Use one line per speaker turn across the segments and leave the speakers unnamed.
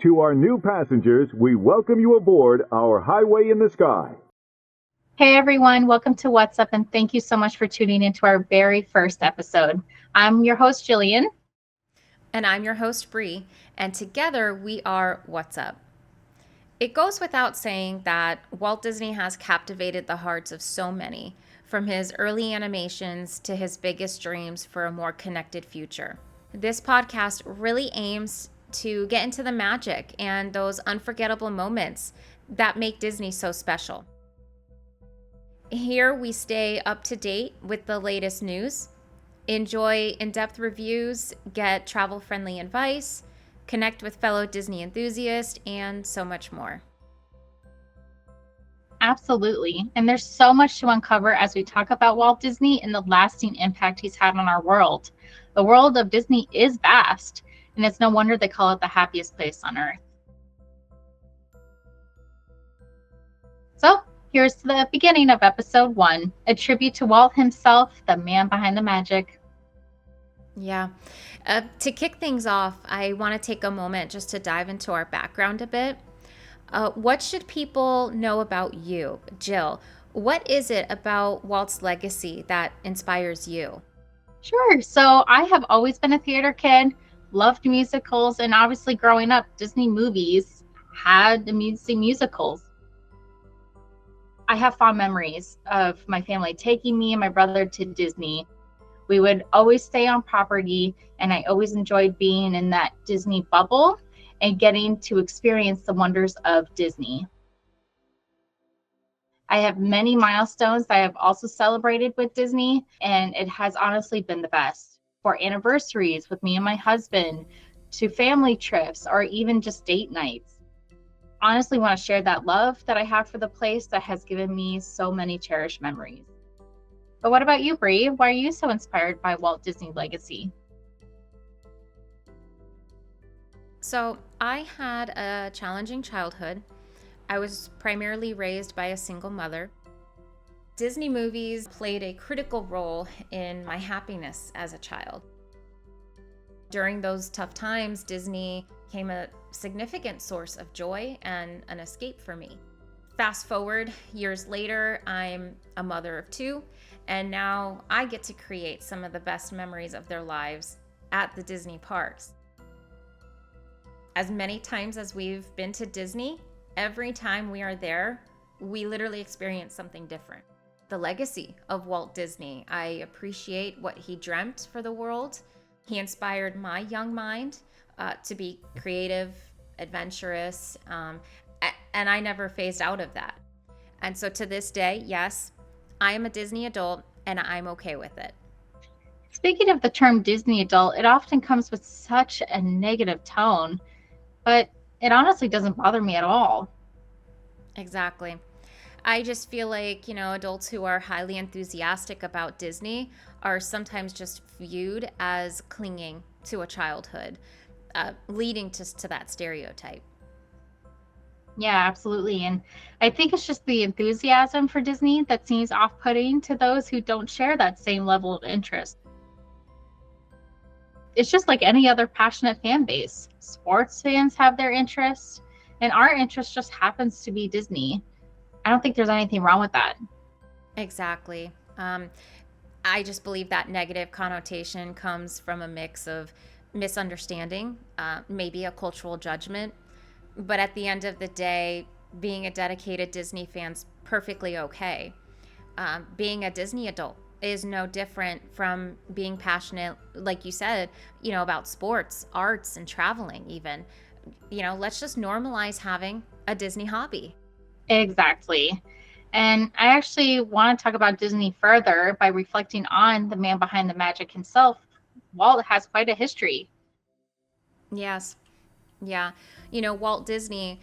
To our new passengers, we welcome you aboard our Highway in the Sky.
Hey everyone, welcome to What's Up, and thank you so much for tuning into our very first episode. I'm your host, Jillian.
And I'm your host, Bree, and together we are What's Up. It goes without saying that Walt Disney has captivated the hearts of so many, from his early animations to his biggest dreams for a more connected future. This podcast really aims to get into the magic and those unforgettable moments that make Disney so special. Here we stay up to date with the latest news, enjoy in-depth reviews, get travel-friendly advice, connect with fellow Disney enthusiasts, and so much more.
Absolutely. And there's so much to uncover as we talk about Walt Disney and the lasting impact he's had on our world. The world of Disney is vast, and it's no wonder they call it the happiest place on earth. So, here's the beginning of episode 1, a tribute to Walt himself, the man behind the magic.
Yeah. To kick things off, I want to take a moment just to dive into our background a bit. What should people know about you, Jill? What is it about Walt's legacy that inspires you?
Sure. So I have always been a theater kid, loved musicals, and obviously growing up, Disney movies had amusing musicals. I have fond memories of my family taking me and my brother to Disney. We would always stay on property, and I always enjoyed being in that Disney bubble and getting to experience the wonders of Disney. I have many milestones that I have also celebrated with Disney, and it has honestly been the best. For anniversaries with me and my husband, to family trips, or even just date nights. Honestly want to share that love that I have for the place that has given me so many cherished memories. But what about you, Bree? Why are you so inspired by Walt Disney's legacy?
So, I had a challenging childhood. I was primarily raised by a single mother. Disney movies played a critical role in my happiness as a child. During those tough times, Disney became a significant source of joy and an escape for me. Fast forward years later, I'm a mother of 2, and now I get to create some of the best memories of their lives at the Disney parks. As many times as we've been to Disney, every time we are there, we literally experience something different. The legacy of Walt Disney. I appreciate what he dreamt for the world. He inspired my young mind to be creative, adventurous, and I never phased out of that. And so to this day, yes, I am a Disney adult and I'm okay with it.
Speaking of the term Disney adult, it often comes with such a negative tone, but it honestly doesn't bother me at all.
Exactly. I just feel like, adults who are highly enthusiastic about Disney are sometimes just viewed as clinging to a childhood, leading to that stereotype.
Yeah, absolutely. And I think it's just the enthusiasm for Disney that seems off-putting to those who don't share that same level of interest. It's just like any other passionate fan base. Sports fans have their interests, and our interest just happens to be Disney. I don't think there's anything wrong with that.
Exactly. I just believe that negative connotation comes from a mix of misunderstanding, maybe a cultural judgment. But at the end of the day, being a dedicated Disney fan's perfectly okay. Being a Disney adult is no different from being passionate, like you said, about sports, arts, and traveling even. Let's just normalize having a Disney hobby.
Exactly. And I actually want to talk about Disney further by reflecting on the man behind the magic himself. Walt has quite a history.
Yes. Yeah. Walt Disney,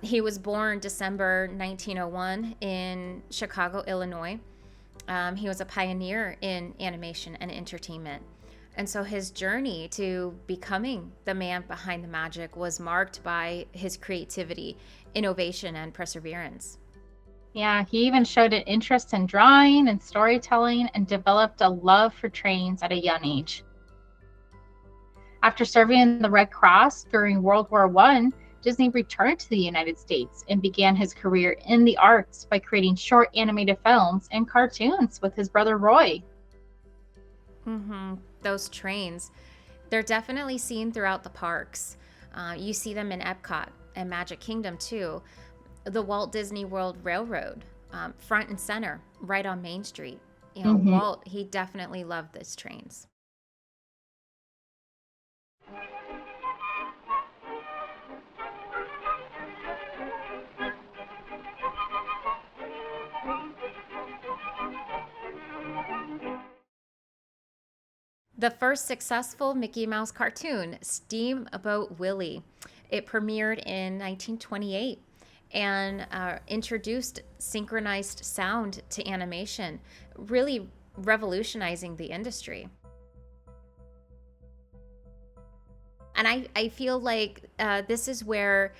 he was born December 1901 in Chicago, Illinois. He was a pioneer in animation and entertainment. And so his journey to becoming the man behind the magic was marked by his creativity, innovation, and perseverance.
Yeah, he even showed an interest in drawing and storytelling and developed a love for trains at a young age. After serving in the Red Cross during World War I, Disney returned to the United States and began his career in the arts by creating short animated films and cartoons with his brother Roy.
Those trains, they're definitely seen throughout the parks. You see them in Epcot and Magic Kingdom too. The Walt Disney World Railroad, front and center, right on Main Street. Walt, he definitely loved these trains. The first successful Mickey Mouse cartoon, Steamboat Willie. It premiered in 1928 and introduced synchronized sound to animation, really revolutionizing the industry. And I feel like this is where,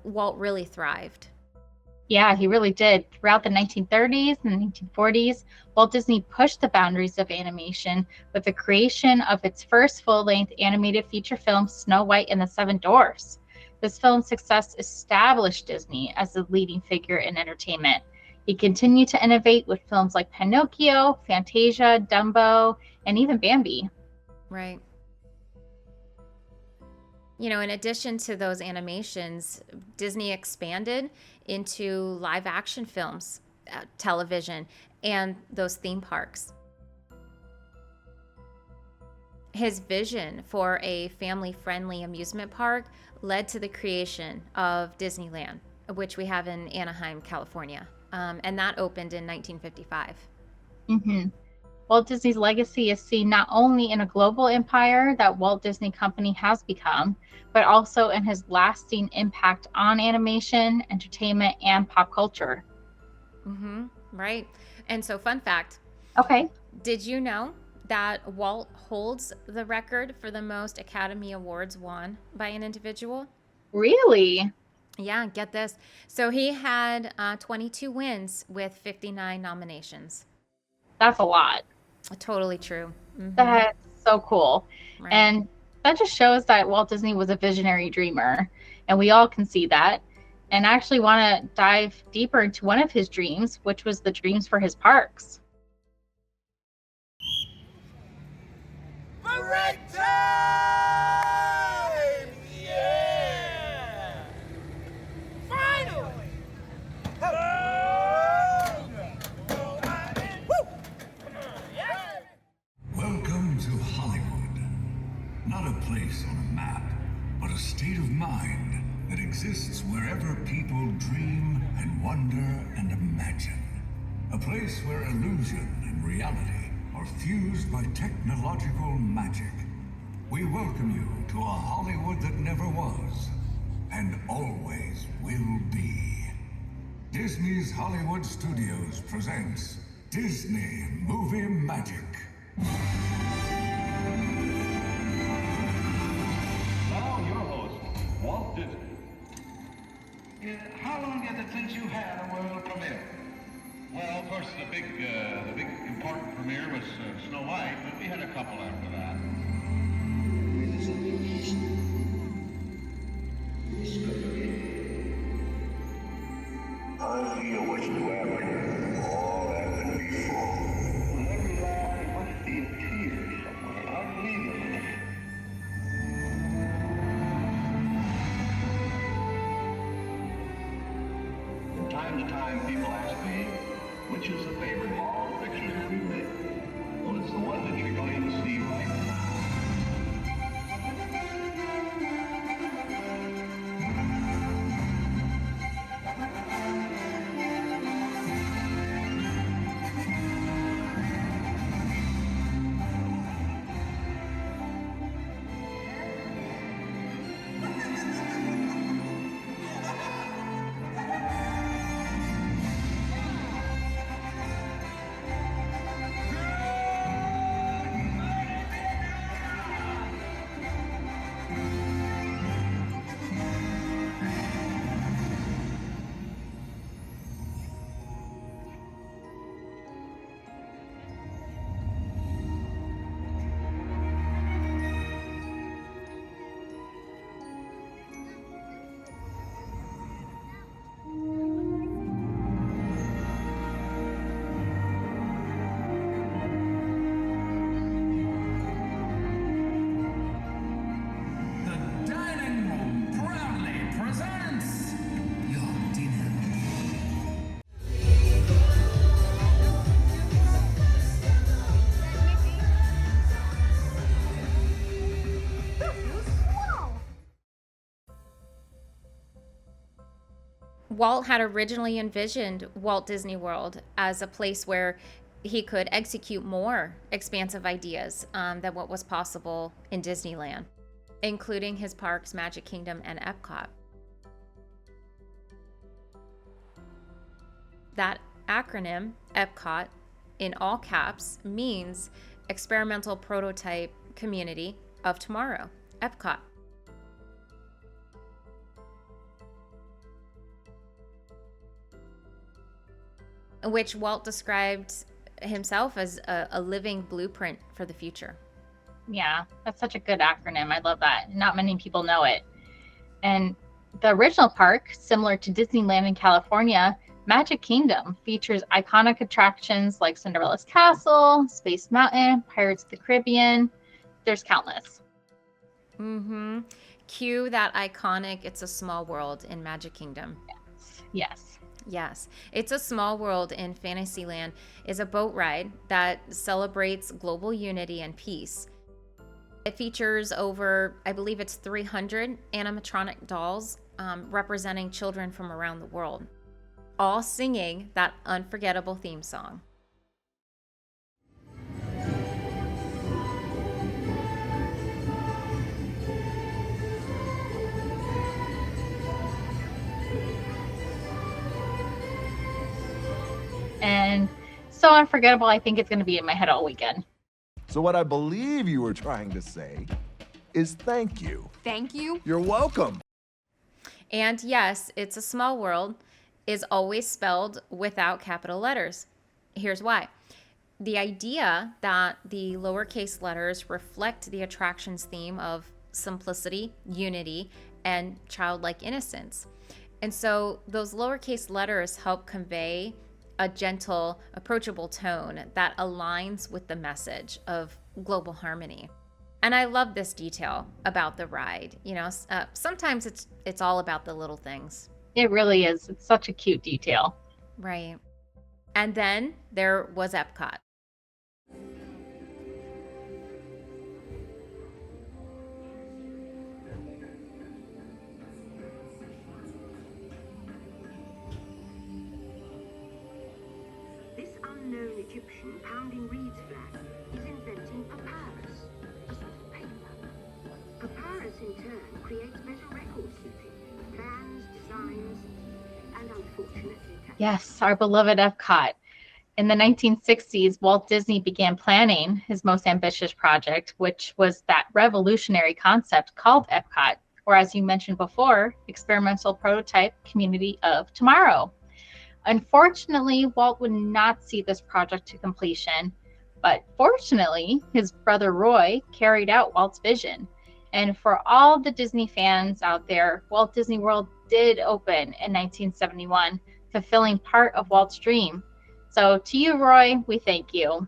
Walt really thrived.
Yeah, he really did. Throughout the 1930s and 1940s, Walt Disney pushed the boundaries of animation with the creation of its first full-length animated feature film, Snow White and the Seven Dwarfs. This film's success established Disney as the leading figure in entertainment. He continued to innovate with films like Pinocchio, Fantasia, Dumbo, and even Bambi.
Right. In addition to those animations, Disney expanded into live action films, television, and those theme parks. His vision for a family-friendly amusement park led to the creation of Disneyland, which we have in Anaheim, California, and that opened in 1955.
Walt Disney's legacy is seen not only in a global empire that Walt Disney Company has become, but also in his lasting impact on animation, entertainment, and pop culture.
Right. And so, fun fact.
Okay.
Did you know that Walt holds the record for the most Academy Awards won by an individual?
Really?
Yeah, get this. So he had 22 wins with 59 nominations.
That's a lot.
Totally true.
That's so cool.
Right.
And that just shows that Walt Disney was a visionary dreamer, and we all can see that. And I actually want to dive deeper into one of his dreams, which was the dreams for his parks.
Break time! Yeah! Finally!
Welcome to Hollywood. Not a place on a map, but a state of mind that exists wherever people dream and wonder and imagine. A place where illusion and reality are fused by technological magic. We welcome you to a Hollywood that never was and always will be. Disney's Hollywood Studios presents Disney Movie Magic.
Now your host, Walt Disney. How long is it since you had a world premiere? Well, of course, the big important premiere was Snow White, but we had a couple after that.
I feel what you have here. All happened before.
Every laugh, there must be a tear somewhere. Unbelievable. From time to time, people ask me, which is the favorite of all the pictures that we made? Well, it's the one that you're going to see right now.
Walt had originally envisioned Walt Disney World as a place where he could execute more expansive ideas than what was possible in Disneyland, including his parks, Magic Kingdom, and EPCOT. That acronym, EPCOT, in all caps, means Experimental Prototype Community of Tomorrow, EPCOT. Which Walt described himself as a living blueprint for the future.
Yeah, that's such a good acronym. I love that. Not many people know it. And the original park, similar to Disneyland in California, Magic Kingdom features iconic attractions like Cinderella's Castle, Space Mountain, Pirates of the Caribbean. There's countless.
Cue that iconic It's a Small World in Magic Kingdom.
Yes.
Yes. It's a Small World in Fantasyland is a boat ride that celebrates global unity and peace. It features over, I believe it's 300 animatronic dolls representing children from around the world, all singing that unforgettable theme song.
And so unforgettable, I think it's going to be in my head all weekend.
So what I believe you were trying to say is thank you.
Thank you.
You're welcome.
And yes, It's a Small World is always spelled without capital letters. Here's why. The idea that the lowercase letters reflect the attraction's theme of simplicity, unity, and childlike innocence. And so those lowercase letters help convey a gentle, approachable tone that aligns with the message of global harmony. And I love this detail about the ride. You know, sometimes it's all about the little things.
It really is. It's such a cute detail.
Right. And then there was EPCOT.
This unknown Egyptian pounding reeds flag is inventing papyrus, a sort of paper. Papyrus in turn creates better record keeping, plans, designs, and unfortunately...
Yes, our beloved EPCOT. In the 1960s, Walt Disney began planning his most ambitious project, which was that revolutionary concept called EPCOT, or as you mentioned before, Experimental Prototype Community of Tomorrow. Unfortunately, Walt would not see this project to completion, but fortunately, his brother Roy carried out Walt's vision. And for all the Disney fans out there, Walt Disney World did open in 1971, fulfilling part of Walt's dream. So to you, Roy, we thank you.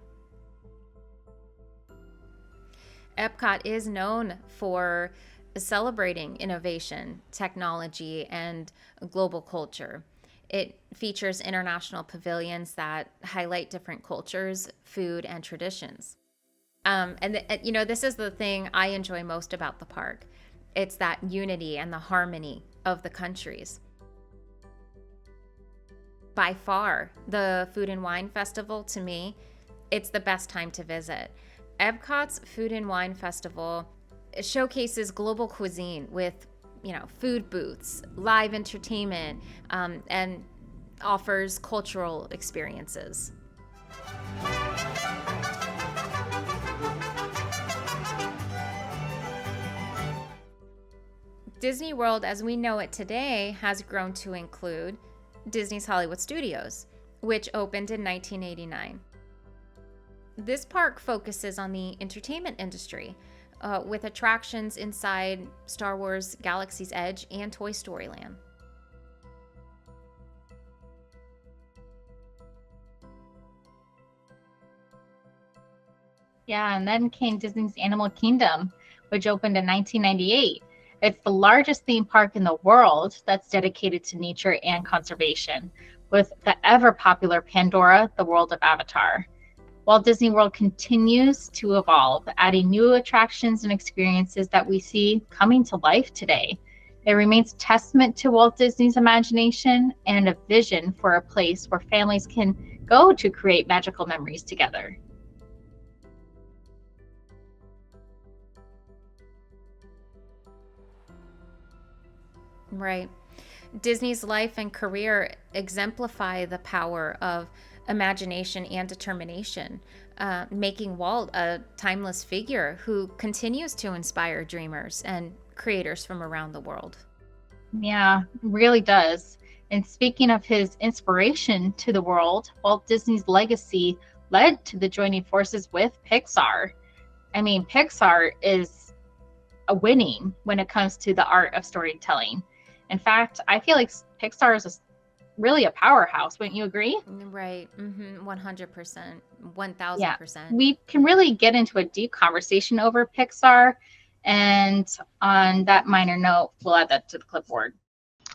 EPCOT is known for celebrating innovation, technology, and global culture. It features international pavilions that highlight different cultures, food, and traditions. This is the thing I enjoy most about the park. It's that unity and the harmony of the countries. By far, the Food and Wine Festival, to me, it's the best time to visit. EPCOT's Food and Wine Festival showcases global cuisine with, food booths, live entertainment, and offers cultural experiences. Disney World, as we know it today, has grown to include Disney's Hollywood Studios, which opened in 1989. This park focuses on the entertainment industry, with attractions inside Star Wars Galaxy's Edge and Toy Story Land.
Yeah, and then came Disney's Animal Kingdom, which opened in 1998. It's the largest theme park in the world that's dedicated to nature and conservation, with the ever-popular Pandora, the world of Avatar. Walt Disney World continues to evolve, adding new attractions and experiences that we see coming to life today. It remains testament to Walt Disney's imagination and a vision for a place where families can go to create magical memories together.
Right. Disney's life and career exemplify the power of imagination and determination, making Walt a timeless figure who continues to inspire dreamers and creators from around the world.
Yeah, really does. And speaking of his inspiration to the world, Walt Disney's legacy led to the joining forces with Pixar. I mean, Pixar is a winning when it comes to the art of storytelling. In fact, I feel like Pixar is really a powerhouse. Wouldn't you agree?
Right. 100%. 1000%.
Yeah. We can really get into a deep conversation over Pixar. And on that minor note, we'll add that to the clipboard.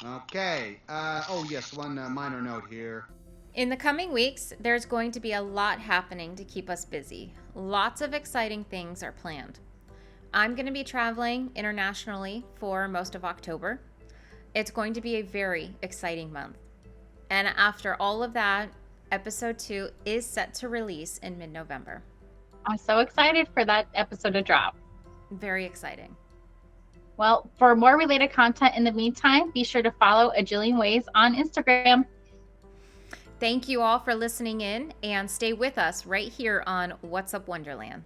Okay. Oh, yes, one minor note here.
In the coming weeks, there's going to be a lot happening to keep us busy. Lots of exciting things are planned. I'm going to be traveling internationally for most of October. It's going to be a very exciting month. And after all of that, episode 2 is set to release in mid-November.
I'm so excited for that episode to drop.
Very exciting.
Well, for more related content in the meantime, be sure to follow A Jillion Ways on Instagram.
Thank you all for listening in, and stay with us right here on What's Up Wonderland.